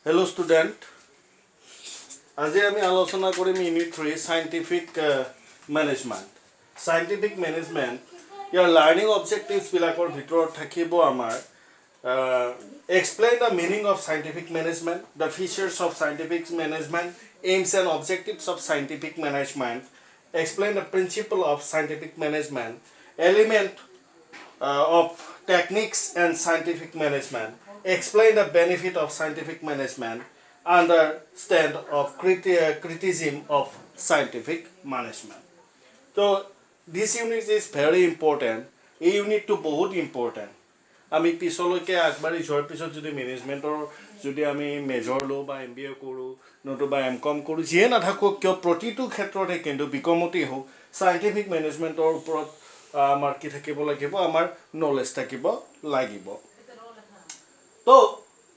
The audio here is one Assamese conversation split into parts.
Hello student. আজি আমি আলোচনা কৰিম unit 3 scientific management. Scientific management ইয়াৰ লাৰ্নিং অবজেক্টিভস বিলাকৰ ভিতৰত থাকিব আমাৰ explain the meaning of scientific management, the features of scientific management, aims and objectives of scientific management, explain the principle of scientific management, element of techniques and scientific management, explain the benefit of scientific management, understand of criticism of scientific management. So this unit is very important. এই ইউনিটটো বহুত ইম্পৰ্টেণ্ট। আমি পিছলৈকে আগবাঢ়ি যোৱাৰ পিছত যদি মেনেজমেণ্টৰ যদি আমি মেজৰ লওঁ বা MBA কৰোঁ নতুবা M.Com কৰোঁ যিয়ে নাথাকক কিয় প্ৰতিটো ক্ষেত্ৰতে কিন্তু বিকমতেই হওক চাইণ্টিফিক মেনেজমেণ্টৰ ওপৰত আমাৰ কি থাকিব লাগিব আমাৰ নলেজ থাকিব লাগিব। তো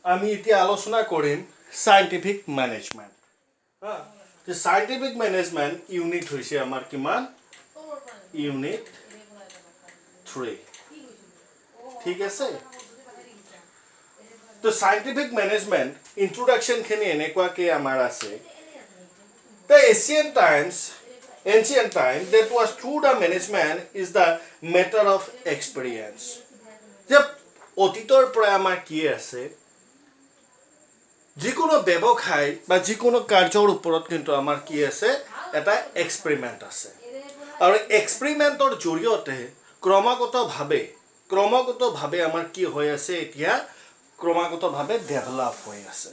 আমি এতিয়া আলোচনা কৰিম সাইন্টিফিক ম্যানেজমেন্ট। তো সাইন্টিফিক ম্যানেজমেন্ট ইউনিট হৈছে আমাৰ কিমান ইউনিট 3 ঠিক আছে। তো সাইন্টিফিক ম্যানেজমেন্ট ইন্ট্ৰোডাকশন খিনি এনেকুৱাকে আমাৰ আছে the ancient times that was through the management is the matter of experience যে অতীতৰ পৰা আমাৰ কি আছে যিকোনো ব্যৱসায় বা যিকোনো কাৰ্যৰ ওপৰত কিন্তু আমাৰ কি আছে এটা এক্সপেৰিমেন্ট আছে আৰু এক্সপেৰিমেন্টৰ জৰিয়তে ক্ৰমাগতভাৱে আমাৰ কি হৈ আছে এতিয়া ক্ৰমাগতভাৱে ডেভেলপ হৈ আছে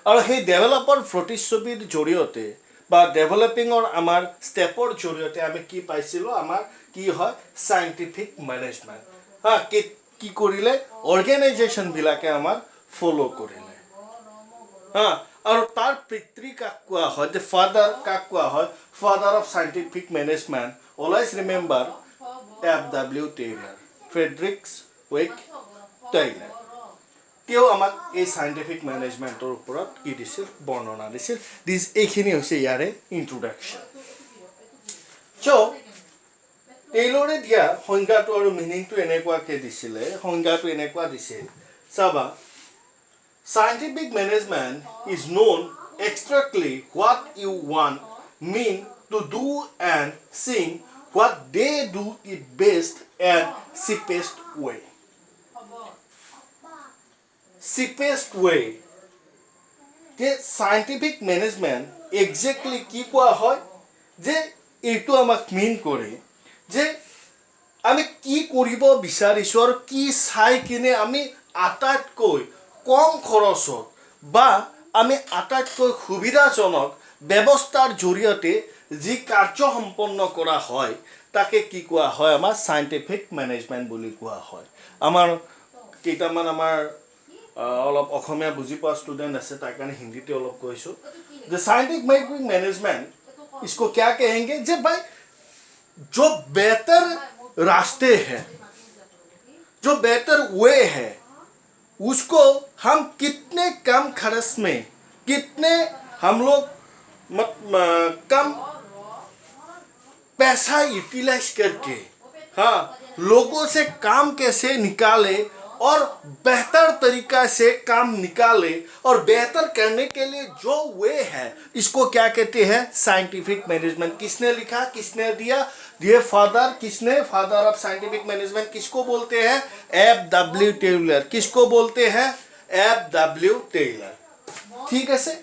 আৰু সেই ডেভেলপৰ প্ৰতিচ্ছবিৰ জৰিয়তে বা ডেভেলপিঙৰ আমাৰ ষ্টেপৰ জৰিয়তে আমি কি পাইছিলোঁ আমাৰ কি হয় সাইন্টিফিক ম্যানেজমেন্ট কি কৰিলে অৰ্গেনাইজেশ্যন বিলাকে আমাৰ ফলো কৰিলে আৰু তাৰ পিতৃ কাক কোৱা হয় যে ফাদাৰ কাক কোৱা হয় father of scientific management always remember F.W. Tailor Frederick wake tailor তেওঁ আমাক এই সাইন্টিফিক ম্যানেজমেন্টৰ ওপৰত কি দিছিল বৰ্ণনা দিছিল এইখিনি হৈছে ইয়াৰে ইন্ট্ৰোডাকশ্যন। চ' টেইলৰে দিয়া সংজ্ঞাটো আৰু মিনিংটো এনেকুৱাকে দিছিলে সংজ্ঞাটো এনেকুৱা দিছিল চাবা scientific management is known abstractly what you want mean to do and seeing what they do it best and cheapest way. Cheapest way যে scientific management exactly কি কোৱা হয় যে এইটো আমাক মিন কৰে যে আমি কি কৰিব বিচাৰিছোঁ আৰু কি চাই কিনে আমি আটাইতকৈ কম খৰচত বা আমি আটাইতকৈ সুবিধাজনক ব্যৱস্থাৰ জৰিয়তে যি কাৰ্য সম্পন্ন কৰা হয় তাকে কি কোৱা হয় আমাৰ সাইন্টিফিক ম্যানেজমেন্ট বুলি কোৱা হয়। আমাৰ কেইটামান আমাৰ অলপ অসমীয়া বুজি পোৱা ষ্টুডেণ্ট আছে তাৰ কাৰণে হিন্দীতে অলপ কৈছোঁ যে साइंटिफिक मैनेजमेंट इसको क्या कहेंगे जे भाई जो बेहतर रास्ते हैं जो बेहतर वे है उसको हम कितने कम खर्च में कितने हम लोग कम पैसा यूटिलाइज करके लोगों से काम कैसे निकाले और बेहतर तरीका से काम निकाले और बेहतर करने के लिए जो वे है इसको क्या कहते हैं साइंटिफिक मैनेजमेंट। किसने लिखा किसने दिया ये फादर ऑफ साइंटिफिक मैनेजमेंट किसको बोलते हैं F.W. टेलर किसको बोलते हैं F.W. टेलर ठीक है से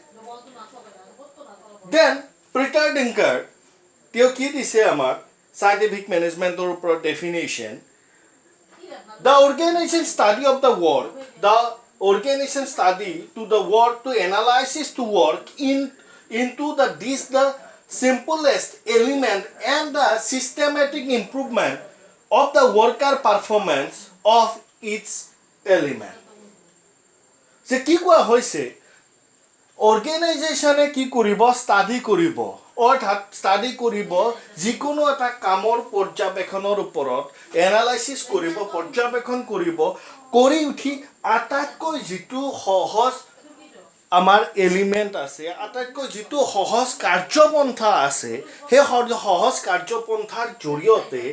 देन पीटर डिंकर त्यो की दिसे आमाक साइंटिफिक मैनेजमेंटर ऊपर definition The organization study of the work, the organization study to the work to analysis to work into the simplest element and the systematic improvement of the worker performance of its element. যে কি কোৱা হৈছে অৰ্গেনাইজেশ্যনে কি কৰিব ষ্টাডি কৰিব অৰ্থাৎ ষ্টাডি কৰিব যিকোনো এটা কামৰ পৰ্যবেক্ষণৰ ওপৰত এনালাইসিস কৰিব পৰ্যবেক্ষণ কৰিব কৰি উঠি আটাইতকৈ যিটো সহজ আমাৰ এলিমেন্ট আছে আটাইতকৈ যিটো সহজ কাৰ্যপন্থা আছে সেই সহজ কাৰ্যপন্থাৰ জৰিয়তে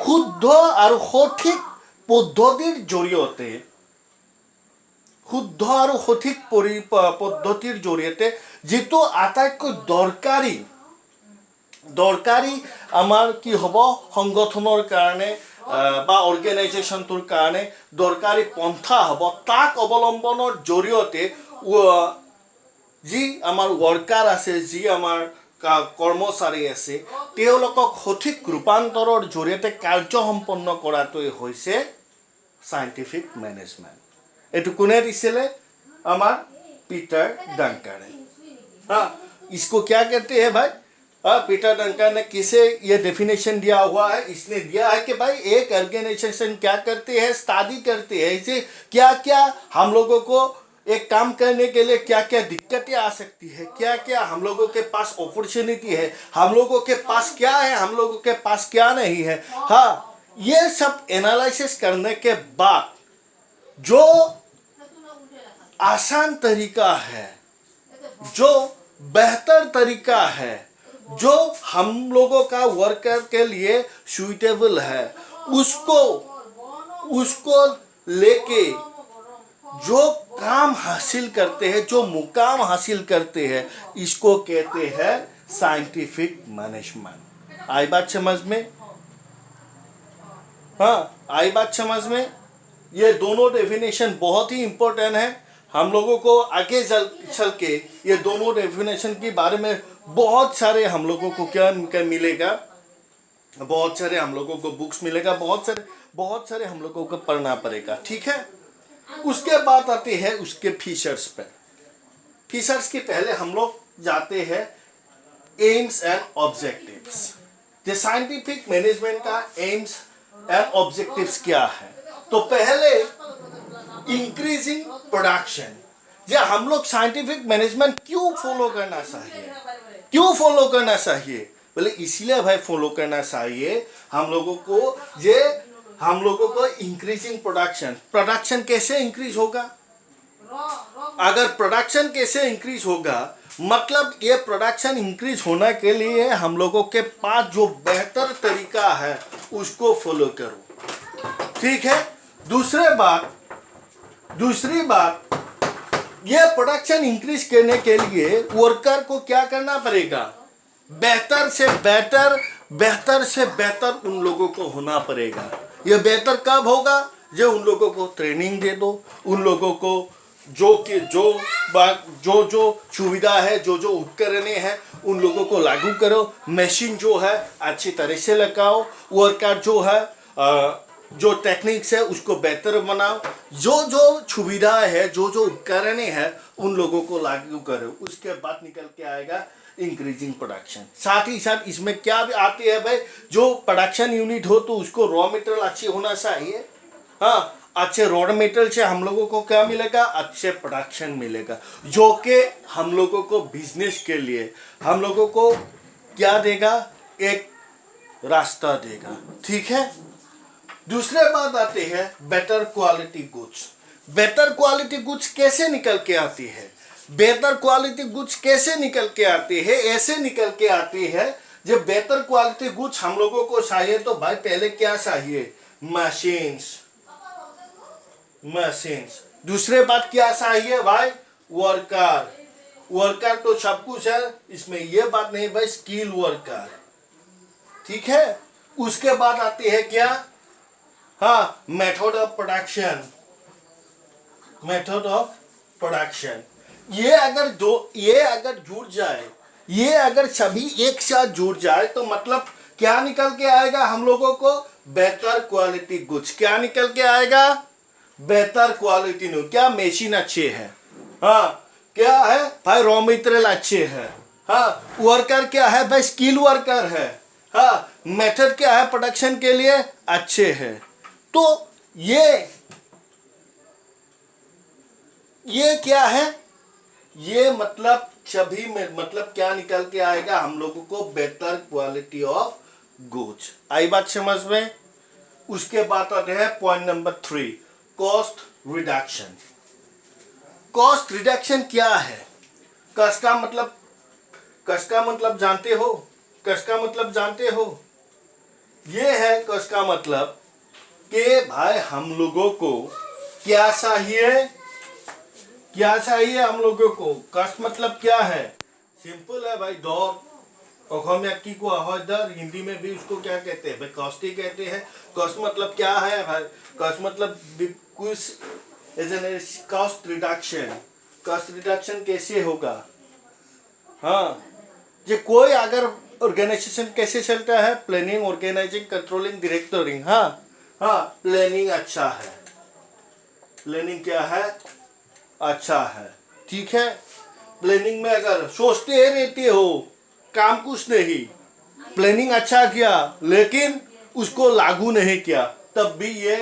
শুদ্ধ আৰু সঠিক পদ্ধতিৰ জৰিয়তে শুদ্ধ আৰু সঠিক পদ্ধতিৰ জৰিয়তে যিটো আটাইতকৈ দৰকাৰী আমাৰ কি হ'ব সংগঠনৰ কাৰণে বা অৰ্গেনাইজেশ্যনটোৰ কাৰণে দৰকাৰী পন্থা হ'ব, তাক অৱলম্বনৰ জৰিয়তে যি আমাৰ ৱৰ্কাৰ আছে, যি আমাৰ কৰ্মচাৰী আছে, তেওঁলোকক সঠিক ৰূপান্তৰৰ জৰিয়তে কাৰ্য সম্পন্ন কৰাটোৱে হৈছে সাইণ্টিফিক মেনেজমেণ্ট। এইটো কোনে দিছিলে? আমাৰ पीटर डंकर है। हाँ, इसको क्या कहते हैं भाई? पीटर डंकर ने किसे ये डेफिनेशन दिया हुआ है? इसने दिया है कि भाई एक ऑर्गेनाइजेशन क्या करते हैं, स्टडी करते हैं इसे क्या क्या हम लोगों को एक काम करने के लिए क्या क्या दिक्कतें आ सकती है, क्या क्या हम लोगों के पास अपॉर्चुनिटी है, हम लोगों के पास क्या है, हम लोगों के पास क्या नहीं है। हाँ, ये सब एनालिसिस करने के बाद जो आसान तरीका है, जो बेहतर तरीका है, जो हम लोगों का वर्कर के लिए सुइटेबल है, उसको लेके जो काम हासिल करते हैं, जो मुकाम हासिल करते हैं, इसको कहते हैं साइंटिफिक मैनेजमेंट। आई बात समझ में? हाँ, आई बात समझ में? ये दोनों डेफिनेशन बहुत ही इम्पोर्टेंट है। हम लोगों को आगे चल के ये दोनों डेफिनेशन के बारे में बहुत सारे हम लोगों को क्या मिलेगा, बहुत सारे हम लोगों को बुक्स मिलेगा, बहुत सारे हम लोगों को पढ़ना पड़ेगा, ठीक है। उसके बाद आते हैं उसके फीचर्स पे। फीचर्स के पहले हम लोग जाते हैं एम्स एंड ऑब्जेक्टिव्स। जो साइंटिफिक मैनेजमेंट का एम्स एंड ऑब्जेक्टिव्स क्या है? तो पहले इंक्रीजिंग प्रोडक्शन। जो हम लोग साइंटिफिक मैनेजमेंट क्यों फॉलो करना चाहिए? बोले इसलिए भाई फॉलो करना चाहिए हम लोगों को इंक्रीजिंग प्रोडक्शन कैसे इंक्रीज होगा? अगर प्रोडक्शन कैसे इंक्रीज होगा, मतलब ये प्रोडक्शन इंक्रीज होने के लिए हम लोगों के पास जो बेहतर तरीका है उसको फॉलो करो, ठीक है। दूसरी बात ये प्रोडक्शन इंक्रीज करने के लिए वर्कर को क्या करना पड़ेगा? बेहतर से बेहतर उन लोगों को होना पड़ेगा। ये बेहतर कब होगा? जो उन लोगों को ट्रेनिंग दे दो, उन लोगों को जो सुविधा है, जो उपकरण है, उन लोगों को लागू करो। मशीन जो है अच्छी तरह से लगाओ, वर्कर जो है जो टेक्निक्स है उसको बेहतर बनाओ, जो सुविधा है, जो उपकरण है, उन लोगों को लागू करो। उसके बाद निकल के आएगा इंक्रीजिंग प्रोडक्शन। साथ ही साथ इसमें क्या भी आती है भाई, जो प्रोडक्शन यूनिट हो तो उसको रॉ मटेरियल अच्छी होना चाहिए। हाँ, अच्छे रॉ मटेरियल से हम लोगों को क्या मिलेगा? अच्छे प्रोडक्शन मिलेगा, जो कि हम लोगों को बिजनेस के लिए हम लोगों को क्या देगा? एक रास्ता देगा, ठीक है। दूसरे बात आते हैं बेटर क्वालिटी गुड्स। बेहतर क्वालिटी गुड्स कैसे निकल के आती है? बेहतर क्वालिटी गुड्स कैसे निकल के आती है? ऐसे निकल के आती है, जब बेहतर क्वालिटी गुड्स हम लोगों को चाहिए तो भाई पहले क्या चाहिए? मशीन्स। दूसरे बात क्या चाहिए भाई? वर्कर तो सब कुछ है, इसमें ये बात नहीं भाई, स्किल वर्कर, ठीक है। उसके बाद आती है क्या? हाँ, मेथड ऑफ प्रोडक्शन। ये अगर जुड़ जाए, ये अगर सभी एक साथ जुड़ जाए तो मतलब क्या निकल के आएगा? हम लोगों को बेहतर क्वालिटी गुड्स। क्या निकल के आएगा? बेहतर क्वालिटी। क्या मशीन अच्छे है? हाँ, क्या है भाई? रॉ मटेरियल अच्छे है। हाँ, वर्कर क्या है भाई? स्किल वर्कर है। हाँ, मेथड क्या है? प्रोडक्शन के लिए अच्छे है। तो ये क्या है? ये मतलब सभी में मतलब क्या निकल के आएगा? हम लोगों को बेहतर क्वालिटी ऑफ गुड्स। आई बात समझ में? उसके बाद आते हैं point number 3, cost reduction. Cost reduction क्या है? कॉस्ट का मतलब जानते हो? ये है कॉस्ट का मतलब कि भाई हम लोगों को क्या चाहिए? क्या चाहिए हम लोगों को? कष्ट मतलब क्या है? सिंपल है भाई, डर। অসমীয়া কি কোৱা হয় दर, हिंदी में भी उसको क्या कहते हैं भाई? कॉस्ट ही कहते हैं। कॉस्ट मतलब क्या है भाई? कॉस्ट मतलब कुछ कॉस्ट रिडक्शन। कॉस्ट रिडक्शन कैसे होगा? हाँ, ये कोई अगर ऑर्गेनाइजेशन कैसे चलता है? Planning, organising, controlling, directing. हाँ हाँ, प्लानिंग अच्छा है। प्लानिंग क्या है? अच्छा है, ठीक है। प्लानिंग में अगर सोचते रहते हो, काम कुछ नहीं, प्लानिंग अच्छा किया लेकिन उसको लागू नहीं किया, तब भी ये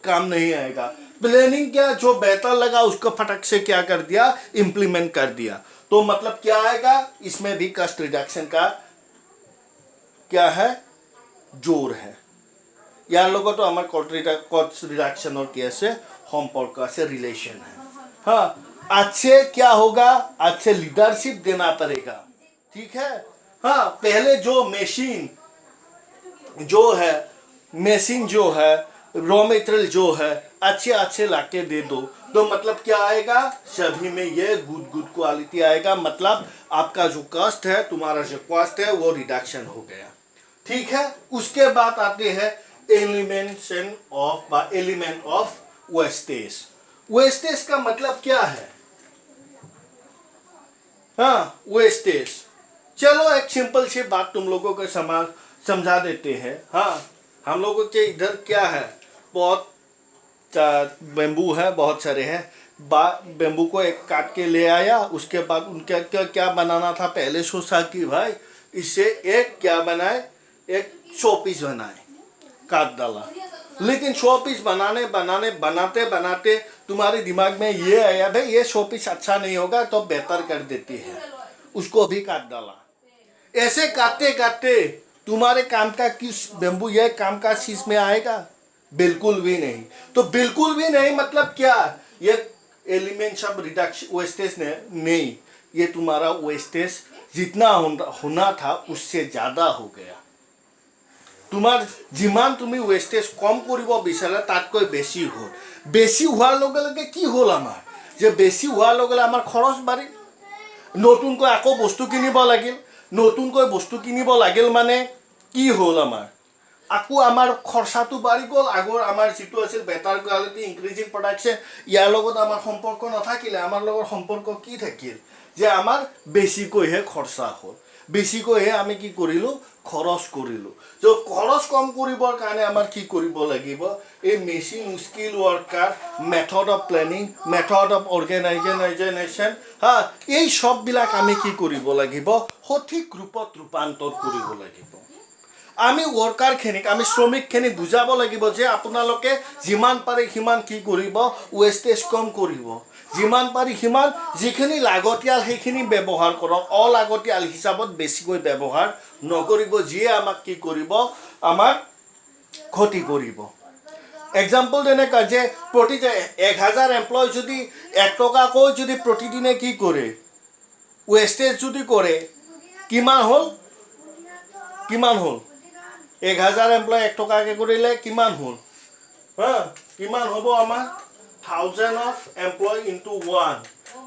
काम नहीं आएगा। प्लानिंग क्या, जो बेहतर लगा उसको फटक से क्या कर दिया? इम्प्लीमेंट कर दिया। तो मतलब क्या आएगा? इसमें भी कॉस्ट रिडक्शन का क्या है? जोर है। यार लोगों तो हमारे कॉस्ट रिडक्शन और कैसे संपर्क से रिलेशन है। हाँ, अच्छे क्या होगा? अच्छे लीडरशिप देना पड़ेगा, ठीक है। हाँ, पहले जो मशीन जो है, रॉ मटेरियल जो है, अच्छे अच्छे लाके दे दो, तो मतलब क्या आएगा? सभी में ये गुड क्वालिटी आएगा। मतलब आपका जो कॉस्ट है, तुम्हारा जो कॉस्ट है, वो रिडक्शन हो गया, ठीक है। उसके बाद आते हैं एलिमेंट ऑफ वेस्टेज। वेस्टेज का मतलब क्या है? हाँ, वेस्टेज। चलो एक सिंपल सी बात तुम लोगों को समझा देते हैं। हाँ, हम लोगों के इधर क्या है? बहुत बेम्बू है, बहुत सारे हैं। बेम्बू को एक काट के ले आया, उसके बाद उनका क्या बनाना था? पहले सोचा कि भाई इससे एक क्या बनाए, एक शो पीस बनाए, काट डाला। लेकिन शो पीस बनाते बनाते तुम्हारे दिमाग में ये आया भाई ये शो पीस अच्छा नहीं होगा, तो बेहतर कर देती है, उसको भी काट डाला। ऐसे काटते काटते तुम्हारे काम का किस बेम्बू ये काम का चीज में आएगा? बिल्कुल भी नहीं। तो बिल्कुल भी नहीं मतलब क्या? ये एलिमेंट्स ऑफ रिडक्शन वेस्टेज नहीं, ये तुम्हारा वेस्टेज जितना होना था उससे ज्यादा हो गया। তোমাৰ যিমান তুমি ৱেষ্টেজ কম কৰিব বিচাৰা তাতকৈ বেছি হ'ল। বেছি হোৱাৰ লগে লগে কি হ'ল? আমাৰ যে বেছি হোৱাৰ লগে লগে আমাৰ খৰচ বাঢ়িল, নতুনকৈ আকৌ বস্তু কিনিব লাগিল। নতুনকৈ বস্তু কিনিব লাগিল মানে কি হ'ল? আমাৰ আকৌ আমাৰ খৰচাটো বাঢ়ি গ'ল। আগৰ আমাৰ যিটো আছিল বেটাৰ কোৱালিটি, ইনক্ৰিজিং প্ৰডাকশ্যন, ইয়াৰ লগত আমাৰ সম্পৰ্ক নাথাকিলে। আমাৰ লগত সম্পৰ্ক কি থাকিল? যে আমাৰ বেছিকৈহে খৰচা হ'ল, বেছিকৈহে আমি কি কৰিলোঁ? খৰচ কৰিলোঁ। তো খৰচ কম কৰিবৰ কাৰণে আমাৰ কি কৰিব লাগিব? এই machine, skill worker, method of planning, method of organisation, হা, এই সববিলাক আমি কি কৰিব লাগিব? সঠিক ৰূপত ৰূপান্তৰ কৰিব লাগিব। আমি ৱৰ্কাৰখিনিক, আমি শ্ৰমিকখিনিক বুজাব লাগিব যে আপোনালোকে যিমান পাৰে সিমান কি কৰিব? ৱেষ্টেজ কম কৰিব। যিমান পাৰি সিমান যিখিনি লাগতিয়াল সেইখিনি ব্যৱহাৰ কৰক, অলাগতিয়াল হিচাপত বেছিকৈ ব্যৱহাৰ নকৰিব, যিয়ে আমাক কি কৰিব? আমাক ক্ষতি কৰিব। এক্সাম্পল তেনেকুৱা যে প্ৰতি 1000 এমপ্লয় যদি 1 টকাকৈ যদি প্ৰতিদিনে কি কৰে? ৱেষ্টেজ যদি কৰে, কিমান হ'ল? 1000 এমপ্লয় 1 টকাকৈ কৰিলে কিমান হ'ল? হা, কিমান হ'ব আমাৰ? 1000 অফ এমপ্লয় ইনটু 1,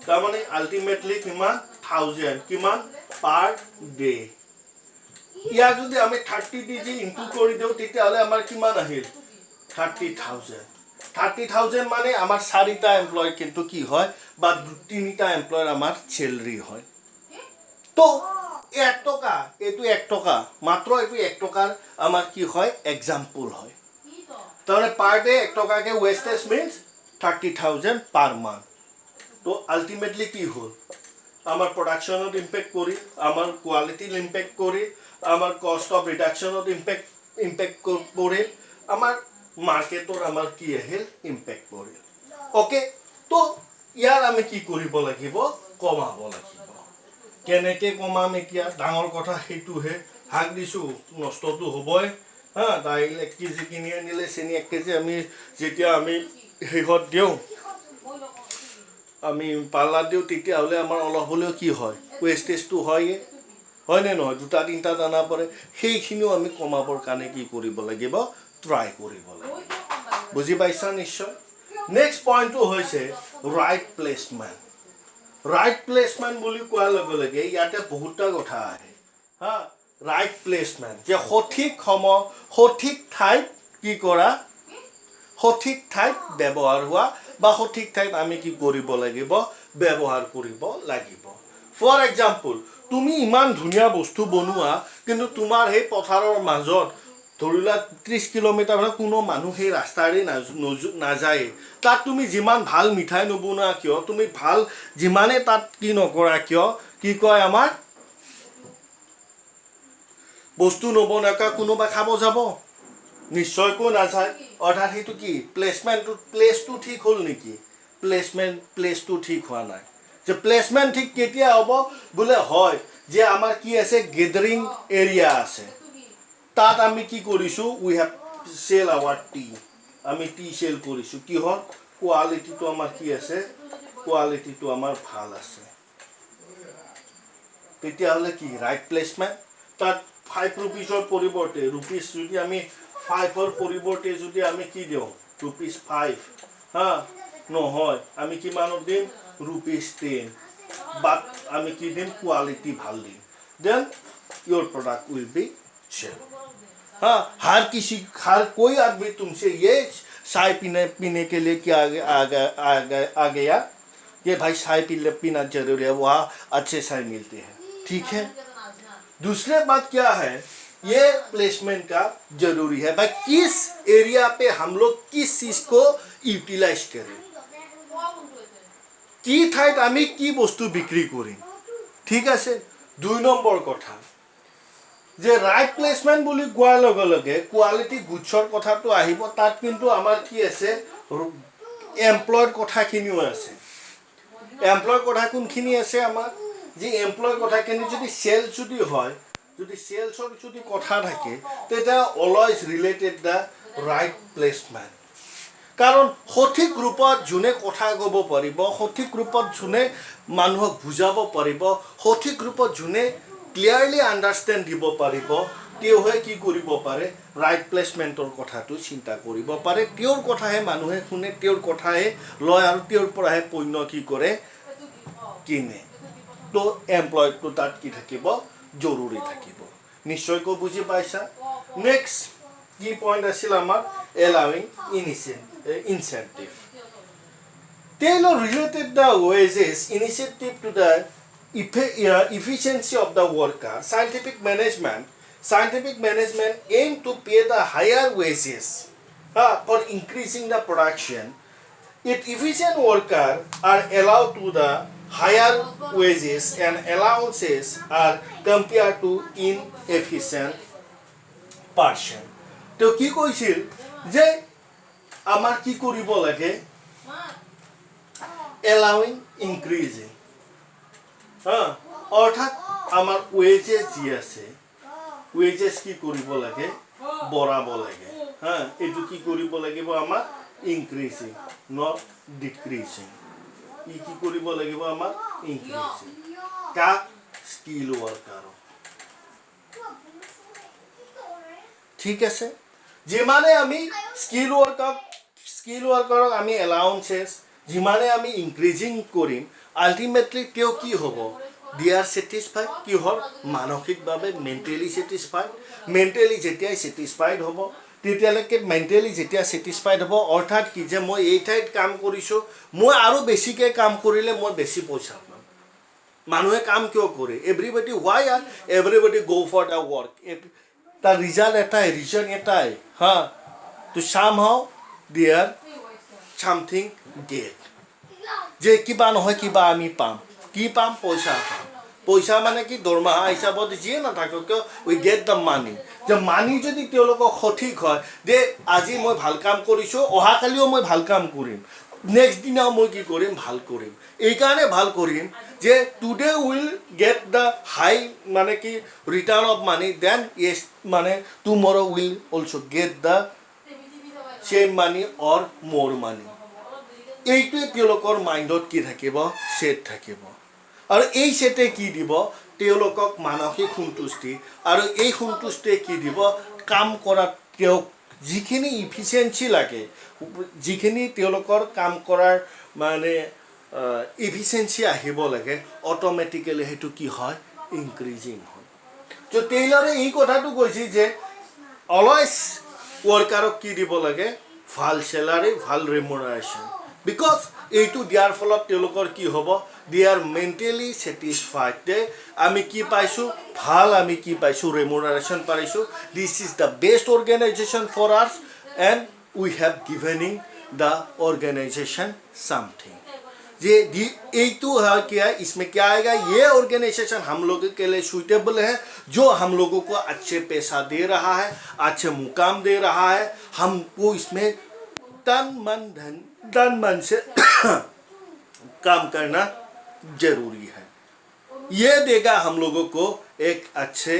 তাৰমানে আল্টিমেটলি কিমান? 1000 কিমান? Per day. ইয়াক যদি আমি 30 দি যি ইনটু কৰি দিওঁ তেতিয়াহ'লে আমাৰ কিমান আহিল? 30,000। 30,000 মানে আমাৰ 4টা এমপ্লয় কিন্তু কি হয়? বা 3টা এমপ্লয়ৰ আমাৰ চেলাৰি হয়। তো 1 টকা, এইটো 1 টকা, মাত্ৰ এইটো 1 টকাৰ আমাৰ কি হয়? এক্সাম্পল হয়। তাৰমানে পাৰ ডে 1 টকাকৈ ৱেষ্টেজ মিনছ 30,000 পাৰ মান্থ। তো আল্টিমেটলি কি হ'ল? আমাৰ প্ৰডাকশ্যনত ইম্পেক্ট কৰি, আমাৰ কোৱালিটিত ইম্পেক্ট কৰি, আমাৰ কষ্ট অফ ৰিডাকশ্যনত ইম্পেক্ট পৰিল, আমাৰ মাৰ্কেটৰ আমাৰ কি আহিল? ইম্পেক্ট পৰিল। অ'কে, তো ইয়াৰ আমি কি কৰিব লাগিব? কমাব লাগিব। কেনেকৈ কমাম? এতিয়া ডাঙৰ কথা সেইটোহে। শাক দিছোঁ, নষ্টটো হ'বই। হা, দাইল 1 কেজি কিনি আনিলে চেনি 1 কেজি আমি যেতিয়া আমি শেষত দিওঁ, আমি পাল্লাত দিওঁ, তেতিয়াহ'লে আমাৰ অলপ হ'লেও কি হয়? ৱেষ্টেজটো হয়নে নহয়? 2-3টা দানা পৰে। সেইখিনিও আমি কমাবৰ কাৰণে কি কৰিব লাগিব? ট্ৰাই কৰিব লাগিব। বুজি পাইছা নিশ্চয়? নেক্সট পইণ্টটো হৈছে ৰাইট প্লেচমেণ্ট ৰাইট প্লেচমেণ্ট বুলি কোৱাৰ লগে লগে ইয়াতে বহুতটা কথা আহে হা ৰাইট প্লেচমেণ্ট যে সঠিক সময় সঠিক ঠাইত কি কৰা সঠিক ঠাইত ব্যৱহাৰ হোৱা বা সঠিক ঠাইত আমি কি কৰিব লাগিব ব্যৱহাৰ কৰিব লাগিব ফৰ এক্সাম্পল তুমি ইমান ধুনীয়া বস্তু বনোৱা কিন্তু তোমাৰ সেই পথাৰৰ মাজত ধৰিলা 30 কিলোমিটাৰ কোনো মানুহ সেই ৰাস্তাৰে নাযায় তাত তুমি যিমান ভাল মিঠাই নবনোৱা কিয় তুমি ভাল যিমানে তাত কি নকৰা কিয় কি কয় আমাৰ বস্তু নবনাকা কোনোবা খাব যাব নিশ্চয়কৈ নাযায় অৰ্থাৎ সেইটো কি প্লেচমেণ্টটো প্লেচটো ঠিক হ'ল নেকি প্লেচটো ঠিক হোৱা নাই যে প্লেচমেণ্ট ঠিক কেতিয়া হ'ব বোলে হয় যে আমাৰ কি আছে গেদাৰিং এৰিয়া আছে তাত আমি কি কৰিছোঁ উই হেভ চেল আৱাৰ টি আমি টি চেল কৰিছোঁ কিহৰ কোৱালিটিটো আমাৰ কি আছে কোৱালিটিটো আমাৰ ভাল আছে তেতিয়াহ'লে কি ৰাইট প্লেচমেণ্ট তাত 5 rupeesৰ পৰিৱৰ্তে rupees যদি আমি 5ৰ পৰিৱৰ্তে যদি আমি কি দিওঁ rupees 5 হা নহয় আমি কিমানত দিম rupees 10 বাট আমি কি দিম কোৱালিটি ভাল দিম then your product will be sale हाँ हर कोई आदमी तुमसे ये चाय पीने के लिए क्या आ गया ये भाई चाय पीना जरूरी है वहाँ अच्छे चाय मिलते हैं ठीक है दूसरे बात क्या है ये प्लेसमेंट का जरूरी है भाई किस एरिया पे हम लोग किस चीज को यूटिलाइज करें की ठाईत आमी की बस्तु बिक्री करें ठीक है 2 नम्बर कथा যে ৰাইট প্লেচমেণ্ট বুলি কোৱাৰ লগে লগে কোৱালিটি গুডছৰ কথাটো আহিব তাত কিন্তু আমাৰ কি আছে এমপ্লয়ৰ কথাখিনিও আছে এমপ্লয়ৰ কথা কোনখিনি আছে আমাৰ যে এমপ্লয়ৰ কথাখিনি যদি চেল যদি হয় যদি চেলছৰ যদি কথা থাকে তেতিয়া always related the right placement কাৰণ সঠিক ৰূপত যোনে কথা ক'ব পাৰিব সঠিক ৰূপত যোনে মানুহক বুজাব পাৰিব সঠিক ৰূপত যোনে ক্লিয়াৰলি আন্ডাৰষ্টেণ্ড দিব পাৰিব তেওঁহে কি কৰিব পাৰে ৰাইট প্লেচমেণ্টৰ কথাটো চিন্তা কৰিব পাৰে তেওঁৰ কথাহে মানুহে শুনে তেওঁৰ কথাহে লয় আৰু তেওঁৰ পৰাহে পণ্য কি কৰে কিনে তো এমপ্লয়টো তাত কি থাকিব জৰুৰী থাকিব নিশ্চয়কৈ বুজি পাইছা নেক্সট কি পইণ্ট আছিল আমাৰ allowing incentive Taylor related the wages initiative to the efficiency of the worker. Scientific management aim to pay the higher wages for increasing the production. If efficient workers are allowed to the higher wages and allowances are compared to inefficient person. তো কি কৈছিল যে আমাৰ কি কৰিব লাগে allowing increasing অৰ্থাৎ আমাৰ ওয়েজেস যি আছে ওয়েজেস কি কৰিব লাগে বঢ়াব লাগে এইটো কি কৰিব লাগিব আমাৰ ইনক্ৰিজিং নট ডিক্ৰিজিং ই কি কৰিব লাগিব আমাৰ ইনক্ৰিজিং কা স্কিল ওয়াৰ্কাৰ ঠিক আছে যিমানে আমি স্কিল ওয়াৰ্কাৰক আমি এলাউন্সেস যিমানে আমি ইনক্ৰিজিং কৰিম আলটিমেটলি তেওঁ কি হ'ব they are satisfied কি হল মানসিকভাৱে মেন্টালি যেতিয়াই satisfied হ'ব তেতিয়ালৈকে মেন্টালি যেতিয়া satisfied হ'ব অৰ্থাৎ কি যে মই এই ঠাইত কাম কৰিছো মই আৰু বেছিকে কাম কৰিলে মই বেছি পইচা পাম মানুহে কাম কিয় কৰে everybody go for the work the result এটাই reason এটাই to somehow there something get যে কিবা নহয় কিবা আমি পাম কি পাম পইচা পাম পইচা মানে কি দৰমহা হিচাপত যিয়ে নাথাকক কিয় উই গেট দ্য মানি যে মানি যদি তেওঁলোকক সঠিক হয় যে আজি মই ভাল কাম কৰিছোঁ অহাকালিও মই ভাল কাম কৰিম নেক্সট দিনাও মই কি কৰিম ভাল কৰিম এইকাৰণে ভাল কৰিম যে today will get the high মানে কি return of money then yes মানে tomorrow will also' get the same money or more money এইটোৱে তেওঁলোকৰ মাইণ্ডত কি থাকিব সেট থাকিব আৰু এই সেটে কি দিব তেওঁলোকক মানসিক সন্তুষ্টি আৰু এই সন্তুষ্টিয়ে কি দিব কাম কৰাত তেওঁক যিখিনি ইফিচিয়েঞ্চি লাগে যিখিনি তেওঁলোকৰ কাম কৰাৰ মানে ইফিচিয়েঞ্চি আহিব লাগে অট'মেটিকেলি সেইটো কি হয় ইনক্ৰিজিং হয় তো টেইলাৰে এই কথাটো কৈছে যে অলৱেজ ৱৰ্কাৰক কি দিব লাগে ভাল চেলাৰী ভাল ৰেমুনাৰেশ্যন বিকজ এইটো দিয়াৰ ফলত তেওঁলোকৰ কি হ'ব দে আৰ মেণ্টেলি ছেটিছফাইড যে আমি কি পাইছোঁ ভাল আমি কি পাইছোঁ ৰেমুনাৰেশ্যন পাইছোঁ this is the best organisation for us and we have giving the organisation something जे एक है क्या इसमें क्या आएगा ये ऑर्गेनाइजेशन हम लोगों के लिए सूटेबल है जो हम लोगों को अच्छे पैसा दे रहा है अच्छे मुकाम दे रहा है हमको इसमें तन मन से काम करना जरूरी है ये देगा हम लोगों को एक अच्छे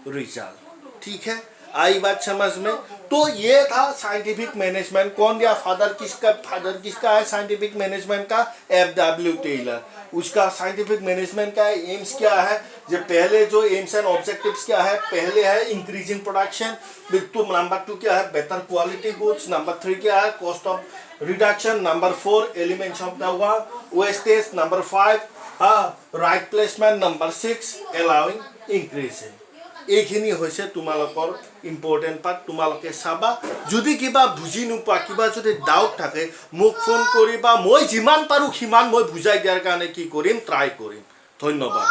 रिजल्ट ठीक है आई बात समझ में तो ये था साइंटिफिक मैनेजमेंट कौन दिया फादर किसका है साइंटिफिक मैनेजमेंट का FW टेलर उसका साइंटिफिक मैनेजमेंट का एम्स क्या है जो पहले जो एम्स एंड ऑब्जेक्टिव्स क्या है पहले है इंक्रीजिंग प्रोडक्शन नंबर 2 क्या है बेटर क्वालिटी गुड्स नंबर 3 क्या है cost of reduction number 4 elements of the wastage number 5 right placement number 6 allowing increasing এইখিনি হৈছে তোমালোকৰ ইম্পৰ্টেণ্ট পাৰ্ট তোমালোকে চাবা যদি কিবা বুজি নোপোৱা কিবা যদি ডাউট থাকে মোক ফোন কৰিবা মই যিমান পাৰোঁ সিমান মই বুজাই দিয়াৰ কাৰণে কি কৰিম ট্ৰাই কৰিম ধন্যবাদ